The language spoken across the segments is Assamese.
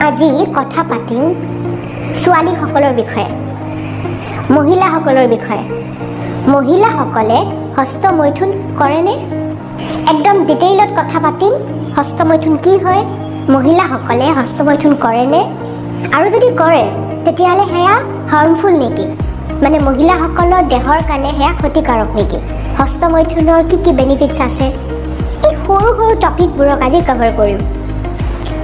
আজি কথা পাতিম ছোৱালীসকলৰ বিষয়ে, মহিলাসকলৰ বিষয়ে। মহিলাসকলে হস্তমৈথুন কৰেনে? একদম ডিটেইলত কথা পাতিম হস্তমৈথুন কি হয়, মহিলাসকলে হস্তমৈথুন কৰেনে, আৰু যদি কৰে তেতিয়াহ'লে সেয়া হাৰ্মফুল নেকি, মানে মহিলাসকলৰ দেহৰ কাৰণে সেয়া ক্ষতিকাৰক নেকি, হস্তমৈথুনৰ কি কি বেনিফিটছ আছে, এই সৰু সৰু টপিকবোৰক আজি কভাৰ কৰিম।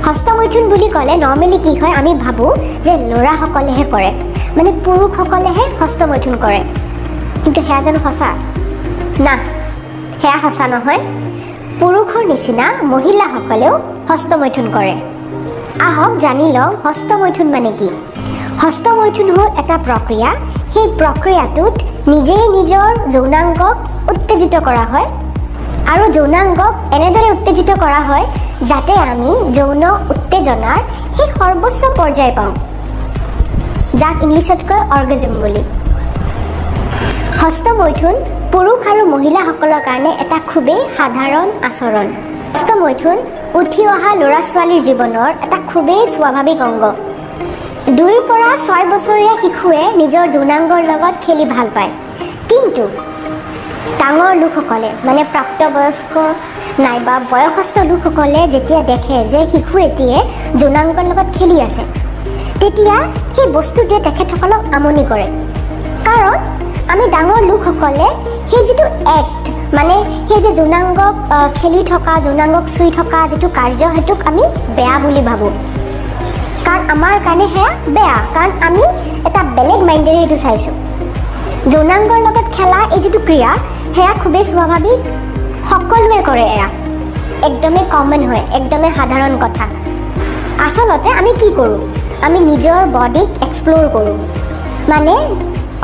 হস্তমৈথুন বুলি ক'লে নৰ্মেলি কি হয়, আমি ভাবোঁ যে ল'ৰাসকলেহে কৰে, মানে পুৰুষসকলেহে হস্তমৈথুন কৰে, কিন্তু সেয়া জানো সঁচা? না, সেয়া সঁচা নহয়। পুৰুষৰ নিচিনা মহিলাসকলেও হস্তমৈথুন কৰে। আহক জানি লওঁ হস্তমৈথুন মানে কি। হস্তমৈথুন হ'ল এটা প্ৰক্ৰিয়া, সেই প্ৰক্ৰিয়াটোত নিজেই নিজৰ যৌনাংগক উত্তেজিত কৰা হয়, আৰু যৌনাংগক এনেদৰে উত্তেজিত কৰা হয় যাতে আমি যৌন উত্তেজনাৰ সেই সৰ্বোচ্চ পৰ্যায় পাওঁ, যাক ইংলিছত কয় অৰ্গেজম বুলি। হস্তমৈথুন পুৰুষ আৰু মহিলাসকলৰ কাৰণে এটা খুবেই সাধাৰণ আচৰণ। হস্তমৈথুন উঠি অহা ল'ৰা ছোৱালীৰ জীৱনৰ এটা খুবেই স্বাভাৱিক অংগ। 2 পৰা 6 বছৰীয়া শিশুৱে নিজৰ যৌনাংগৰ লগত খেলি ভাল পায়, কিন্তু ডাঙৰ লোকসকলে মানে প্ৰাপ্তবয়স্ক নাইবা বয়সস্থ লোকসকলে যেতিয়া দেখে যে শিশু এটিয়ে যৌনাংগৰ লগত খেলি আছে, তেতিয়া সেই বস্তুটোৱে তেখেতসকলক আমনি কৰে। কাৰণ আমি ডাঙৰ লোকসকলে সেই যিটো এক্ট, মানে সেই যে যৌনাংগক খেলি থকা, যৌনাংগক চুই থকা যিটো কাৰ্য, সেইটোক আমি বেয়া বুলি ভাবোঁ। কাৰণ আমাৰ কাৰণে সেয়া বেয়া, কাৰণ আমি এটা বেলেগ মাইণ্ডেৰে সেইটো চাইছোঁ। যৌনাংগৰ লগত খেলা এই যিটো ক্ৰিয়া, সেয়া খুবেই স্বাভাৱিক, সকলোৱে কৰে, এয়া একদমেই কমন হয়, একদমেই সাধাৰণ কথা। আচলতে আমি কি কৰোঁ, আমি নিজৰ বডিক এক্সপ্ল'ৰ কৰোঁ, মানে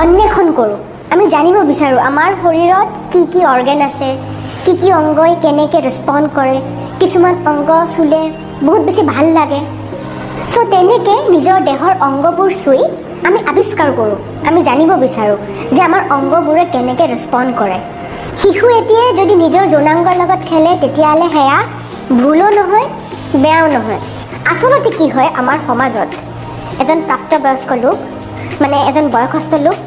অন্বেষণ কৰোঁ। আমি জানিব বিচাৰোঁ আমাৰ শৰীৰত কি কি অৰ্গেন আছে, কি কি অংগই কেনেকৈ ৰেছপণ্ড কৰে, কিছুমান অংগ চুলে বহুত বেছি ভাল লাগে। চ' তেনেকৈ নিজৰ দেহৰ অংগবোৰ চুই আমি আৱিষ্কাৰ কৰোঁ, আমি জানিব বিচাৰোঁ যে আমাৰ অংগবোৰে কেনেকৈ ৰেছপণ্ড কৰে। শিশু এটিয়ে যদি নিজৰ যৌনাংগৰ লগত খেলে তেতিয়াহ'লে সেয়া ভুলো নহয়, বেয়াও নহয়। আচলতে কি হয়, আমাৰ সমাজত এজন প্ৰাপ্তবয়স্ক লোক, মানে এজন বয়সস্থ লোক,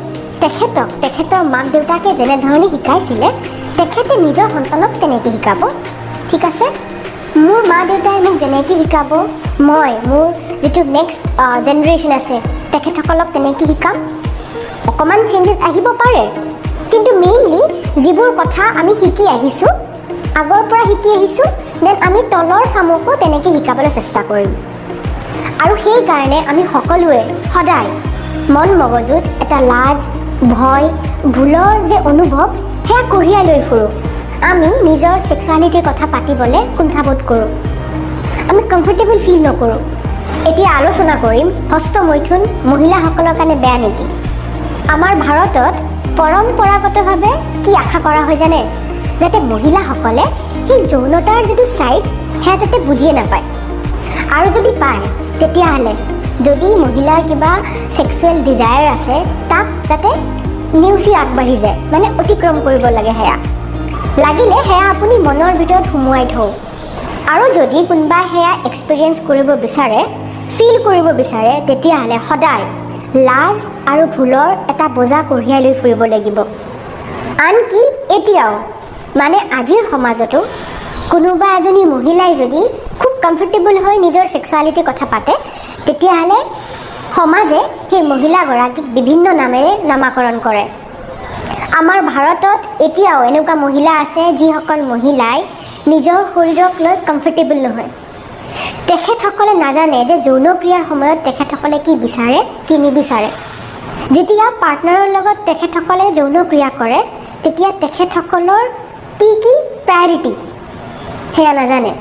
তেখেতৰ মাক দেউতাকে যেনেধৰণে শিকাইছিলে তেখেতে নিজৰ সন্তানক তেনেকৈ শিকাব। ঠিক আছে, মোৰ মা দেউতাই মোক যেনেকৈ শিকাব, মই মোৰ যিটো নেক্সট জেনেৰেশ্যন আছে তেখেতসকলক তেনেকৈ শিকাম। অকণমান চেঞ্জেছ আহিব পাৰে, কিন্তু মেইনলি যিবোৰ কথা আমি শিকি আহিছোঁ, আগৰ পৰা শিকি আহিছোঁ, দেন আমি তলৰ চামকো তেনেকৈ শিকাবলৈ চেষ্টা কৰিম। আৰু সেইকাৰণে আমি সকলোৱে সদায় মন মগজুত এটা লাজ, ভয়, ভুলৰ যে অনুভৱ, সেয়া কঢ়িয়াই লৈ ফুৰোঁ। আমি নিজৰ ছেক্সুৱেলিটিৰ কথা পাতিবলৈ কুণ্ঠাবোধ কৰোঁ, আমি কমফৰ্টেবল ফিল নকৰোঁ। এতিয়া আলোচনা কৰিম হস্তমৈথুন মহিলাসকলৰ কাৰণে বেয়া নেকি। আমাৰ ভাৰতত পৰম্পৰাগতভাৱে কি আশা কৰা হয় জানে, যাতে মহিলাসকলে সেই যৌনতাৰ যিটো ছাইড সেয়া যাতে বুজিয়ে নাপায়, আৰু যদি পায় তেতিয়াহ'লে যদি মহিলাৰ কিবা ছেক্সুৱেল ডিজায়াৰ আছে তাক যাতে নেওচি আগবাঢ়ি যায়, মানে অতিক্ৰম কৰিব লাগে। সেয়া লাগিলে সেয়া আপুনি মনৰ ভিতৰত সুমুৱাই থওঁ, আৰু যদি কোনোবাই সেয়া এক্সপিৰিয়েঞ্চ কৰিব বিচাৰে, ফিল কৰিব বিচাৰে, তেতিয়াহ'লে সদায় লাজ আৰু ভুলৰ এটা বোজা কঢ়িয়াই লৈ ফুৰিব লাগিব। আনকি এতিয়াও মানে আজিৰ সমাজতো কোনোবা এজনী মহিলাই যদি খুব কমফৰ্টেবল হৈ নিজৰ ছেক্সুৱেলিটিৰ কথা পাতে, তেতিয়াহ'লে সমাজে সেই মহিলাগৰাকীক বিভিন্ন নামেৰে নামাকৰণ কৰে। আমাৰ ভাৰতত এতিয়াও এনেকুৱা মহিলা আছে যিসকল মহিলাই নিজৰ শৰীৰক লৈ কমফৰ্টেবল নহয়। তেখেতসকলে নাজানে যে যৌনক্ৰিয়াৰ সময়ত তেখেতসকলে কি বিচাৰে, কি নিবিচাৰে। যেতিয়া পাৰ্টনাৰৰ লগত তেখেতসকলে যৌনক্ৰিয়া কৰে, তেতিয়া তেখেতসকলৰ কি কি প্ৰায়ৰিটি সেয়া নাজানে।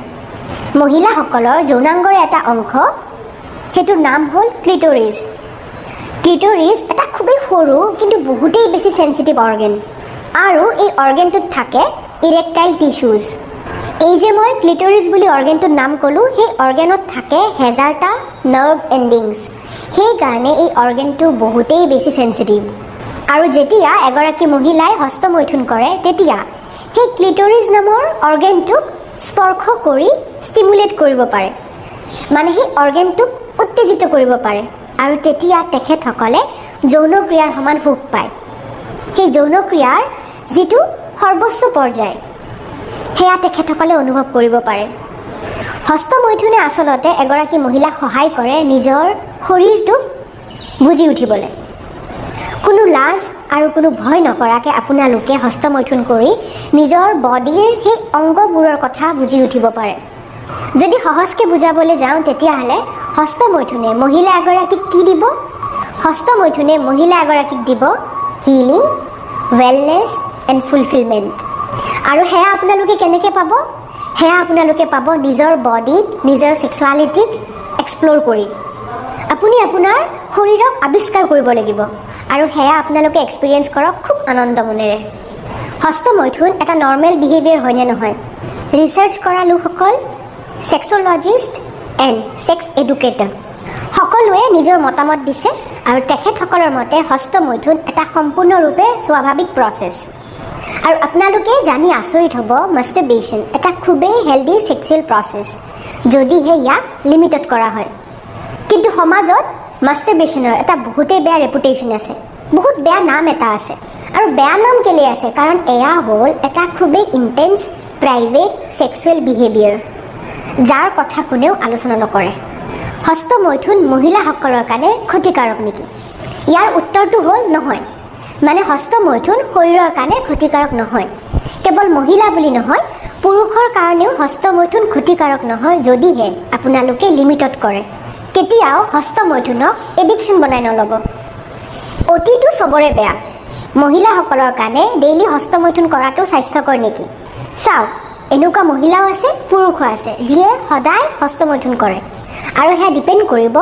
মহিলাসকলৰ যৌনাংগৰ এটা অংশ, সেইটোৰ নাম হ'ল ক্লিটৰিছ। ক্লিটৰিছ এটা খুবেই সৰু কিন্তু বহুতেই বেছি চেঞ্চিটিভ অৰ্গেন, আৰু এই অৰ্গেনটোত থাকে ইৰেক্টাইল টিছুজ। এই যে মই ক্লিটৰিছ বুলি অৰ্গেনটোৰ নাম ক'লোঁ, সেই অৰ্গেনত থাকে 1000টা নাৰ্ভ এণ্ডিংছ। সেইকাৰণে এই অৰ্গেনটো বহুতেই বেছি চেঞ্চিটিভ। আৰু যেতিয়া এগৰাকী মহিলাই হস্তমৈথুন কৰে, তেতিয়া সেই ক্লিটৰিছ নামৰ অৰ্গেনটোক স্পৰ্শ কৰি ষ্টিমুলেট কৰিব পাৰে, মানে সেই অৰ্গেনটোক উত্তেজিত কৰিব পাৰে আৰু তেতিয়া তেখেতসকলে যৌন ক্ৰিয়াৰ সমান সুখ পায়। সেই যৌন ক্ৰিয়াৰ যিটো সৰ্বোচ্চ পৰ্যায় সেয়া তেখেতসকলে অনুভৱ কৰিব পাৰে। হস্তমৈথুনে আচলতে এগৰাকী মহিলাক সহায় কৰে নিজৰ শৰীৰটোক বুজি উঠিবলৈ। কোনো লাজ আৰু কোনো ভয় নকৰাকৈ আপোনালোকে হস্তমৈথুন কৰি নিজৰ বডিৰ সেই অংগবোৰৰ কথা বুজি উঠিব পাৰে। যদি সহজকৈ বুজাবলৈ যাওঁ তেতিয়াহ'লে হস্তমৈথুনে মহিলা এগৰাকীক কি দিব? হস্তমৈথুনে মহিলা এগৰাকীক দিব হিলিং, ৱেলনেছ এণ্ড ফুলফিলমেণ্ট। আৰু সেয়া আপোনালোকে কেনেকৈ পাব? সেয়া আপোনালোকে পাব নিজৰ বডিক, নিজৰ ছেক্সুৱালিটিক এক্সপ্ল'ৰ কৰি। আপুনি আপোনাৰ শৰীৰক আৱিষ্কাৰ কৰিব লাগিব আৰু সেয়া আপোনালোকে এক্সপিৰিয়েঞ্চ কৰক খুব আনন্দ মনেৰে। হস্তমৈথুন এটা নৰ্মেল বিহেভিয়াৰ হয়নে নহয়? ৰিচাৰ্চ কৰা লোকসকল, ছেক্স'লজিষ্ট এণ্ড ছেক্স এডুকেটৰ সকলোৱে নিজৰ মতামত দিছে আৰু তেখেতসকলৰ মতে হস্তমৈথুন এটা সম্পূৰ্ণৰূপে স্বাভাৱিক প্ৰচেছ। আৰু আপোনালোকে জানি আচৰিত হ'ব, মাষ্টাৰবেশ্যন এটা খুবেই হেল্ডি ছেক্সুৱেল প্ৰচেছ যদিহে ইয়াক লিমিটেড কৰা হয়। কিন্তু সমাজত মাষ্টাৰবেশ্যনৰ এটা বহুতেই বেয়া ৰেপুটেশ্যন আছে, বহুত বেয়া নাম এটা আছে। আৰু বেয়া নাম কেলৈ আছে? কাৰণ এয়া হ'ল এটা খুবেই ইণ্টেন্স প্ৰাইভেট ছেক্সুৱেল বিহেভিয়াৰ যাৰ কথা কোনেও আলোচনা নকৰে। হস্তমৈথুন মহিলাসকলৰ কাৰণে ক্ষতিকাৰক নেকি? ইয়াৰ উত্তৰটো হ'ল নহয়। মানে হস্তমৈথুন শৰীৰৰ কাৰণে ক্ষতিকাৰক নহয়। কেৱল মহিলা বুলি নহয়, পুৰুষৰ কাৰণেও হস্তমৈথুন ক্ষতিকাৰক নহয় যদিহে আপোনালোকে লিমিটত কৰে। কেতিয়াও হস্তমৈথুনক এডিকশ্যন বনাই নল'ব। অতিটো চবৰে বেয়া। মহিলাসকলৰ কাৰণে ডেইলি হস্তমৈথুন কৰাটো স্বাস্থ্যকৰ নেকি? চাওক, এনেকুৱা মহিলাও আছে, পুৰুষো আছে যিয়ে সদায় হস্তমৈথুন কৰে আৰু সেয়া ডিপেণ্ড কৰিব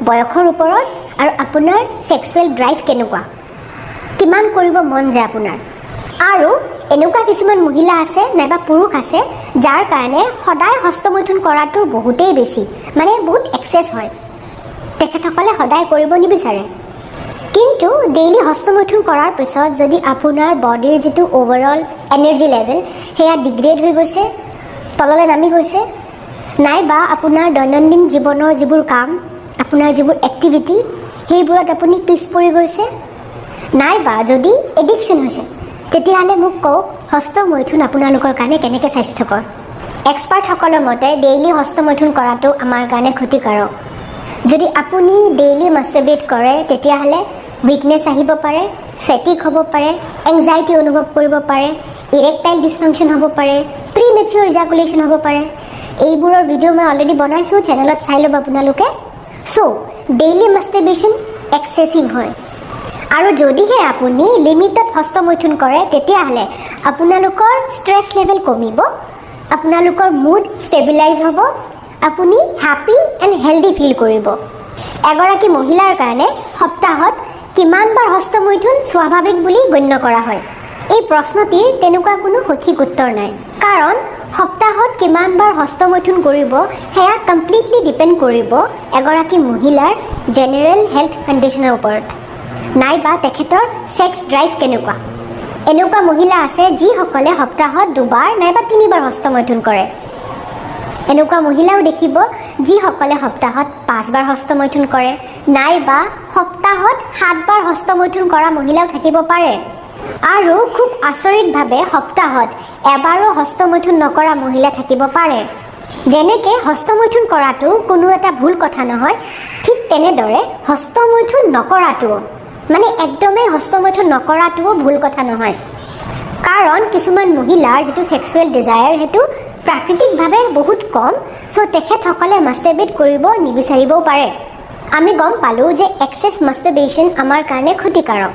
বয়সৰ ওপৰত আৰু আপোনাৰ ছেক্সুৱেল ড্ৰাইভ কেনেকুৱা, কিমান কৰিব মন যায় আপোনাৰ। আৰু এনেকুৱা কিছুমান মহিলা আছে নাইবা পুৰুষ আছে যাৰ কাৰণে সদায় হস্তমৈথুন কৰাটো বহুতেই বেছি, মানে বহুত এক্সেছ হয়। তেখেতসকলে সদায় কৰিব নিবিচাৰে। কিন্তু ডেইলি হস্তমৈথুন কৰাৰ পিছত যদি আপোনাৰ বডিৰ যিটো অভাৰঅল এনাৰ্জি লেভেল সেয়া ডিগ্ৰেড হৈ গৈছে, তললৈ নামি গৈছে, নাইবা আপোনাৰ দৈনন্দিন জীৱনৰ যিবোৰ কাম, আপোনাৰ যিবোৰ এক্টিভিটি সেইবোৰত আপুনি পিছ পৰি গৈছে, নাইবা যদি এডিকশ্যন হৈছে, তেতিয়াহ'লে মোক কওক হস্তমৈথুন আপোনালোকৰ কাৰণে কেনেকৈ স্বাস্থ্যকৰ। এক্সপাৰ্টসকলৰ মতে ডেইলি হস্তমৈথুন কৰাটো আমাৰ কাৰণে ক্ষতিকাৰক। যদি আপুনি ডেইলি মাষ্টাৰবেট কৰে তেতিয়াহ'লে উইকনেছ আহিব পাৰে, ফেটিক হ'ব পাৰে, এংজাইটি অনুভৱ কৰিব পাৰে, ইৰেক্টাইল ডিছফাংচন হ'ব পাৰে, প্ৰি মেচিয়ৰ ইজাকুলেশ্যন হ'ব পাৰে। এইবোৰৰ ভিডিঅ' মই অলৰেডি বনাইছোঁ, চেনেলত চাই ল'ব আপোনালোকে। চ' ডেইলি মাষ্টাৰবেশ্যন এক্সেচিভ হয়। আৰু যদিহে আপুনি লিমিটত হস্তমৈথুন কৰে তেতিয়াহ'লে আপোনালোকৰ ষ্ট্ৰেছ লেভেল কমিব, আপোনালোকৰ মুড ষ্টেবিলাইজ হ'ব, আপুনি হেপী এণ্ড হেল্ডি ফিল কৰিব। এগৰাকী মহিলাৰ কাৰণে সপ্তাহত কিমানবাৰ হস্তমৈথুন স্বাভাৱিক বুলি গণ্য কৰা হয়? এই প্ৰশ্নটিৰ তেনেকুৱা কোনো সঠিক উত্তৰ নাই, কাৰণ সপ্তাহত কিমানবাৰ হস্তমৈথুন কৰিব সেয়া কমপ্লিটলি ডিপেণ্ড কৰিব এগৰাকী মহিলাৰ জেনেৰেল হেল্থ কণ্ডিশ্যনৰ ওপৰত, নাইবা তেখেতৰ ছেক্স ড্ৰাইভ কেনেকুৱা। এনেকুৱা মহিলা আছে যিসকলে সপ্তাহত 2বাৰ নাইবা 3বাৰ হস্তমৈথুন কৰে। এনেকুৱা মহিলাও দেখিব যিসকলে সপ্তাহত 5বাৰ হস্তমৈথুন কৰে, নাইবা সপ্তাহত 7বাৰ হস্তমৈথুন কৰা মহিলাও থাকিব পাৰে। আৰু খুব আচৰিতভাৱে সপ্তাহত এবাৰো হস্তমৈথুন নকৰা মহিলা থাকিব পাৰে। যেনেকৈ হস্তমৈথুন কৰাটো কোনো এটা ভুল কথা নহয়, ঠিক তেনেদৰে হস্তমৈথুন নকৰাটোও, মানে একদমেই হস্তমৈথুন নকৰাটোও ভুল কথা নহয়। কাৰণ কিছুমান মহিলাৰ যিটো ছেক্সুৱেল ডিজায়াৰ সেইটো প্ৰাকৃতিকভাৱে বহুত কম, চ' তেখেতসকলে মাষ্টাৰবেট কৰিব নিবিচাৰিবও পাৰে। আমি গম পালোঁ যে এক্সেছ মাষ্টাৰবেশ্যন আমাৰ কাৰণে ক্ষতিকাৰক।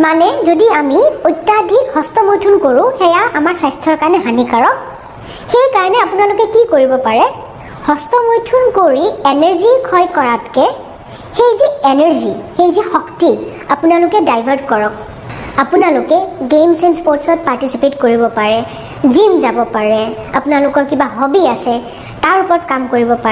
মানে যদি আমি অত্যাধিক হস্তমৈথুন কৰোঁ সেয়া আমাৰ স্বাস্থ্যৰ কাৰণে হানিকাৰক। সেইকাৰণে আপোনালোকে কি কৰিব পাৰে, হস্তমৈথুন কৰি এনাৰ্জি ক্ষয় কৰাতকৈ সেই যি এনাৰ্জি, সেই যি শক্তি আপোনালোকে ডাইভাৰ্ট কৰক। আপোনালোকে গেমছ এণ্ড স্পৰ্টছত পাৰ্টিচিপেট কৰিব পাৰে, জিম যাব পাৰে, আপোনালোকৰ কিবা হবি আছে তাৰ ওপৰত কাম কৰিব পাৰে।